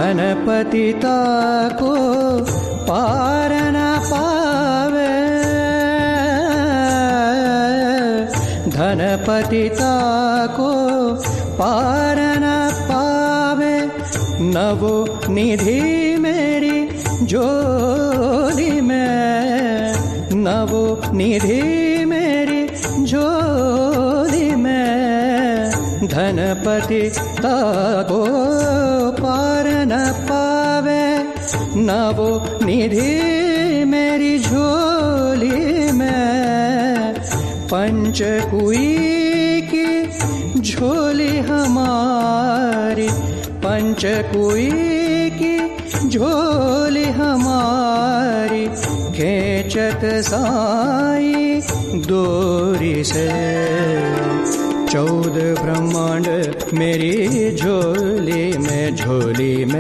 धनपतिता को पार न पावे, धनपतिता को पार न पावे, नवो निधि मेरी झोली में, नवो निधि मेरी झोली में, धनपतिता को पार न पावे, नवो निधि मेरी झोली में, पंचकुई की झोली हमारी, पंचकुई की झोली हमारी, खेचत साई डोरी से, 14 ब्रह्मांड मेरी झोली में, झोली में।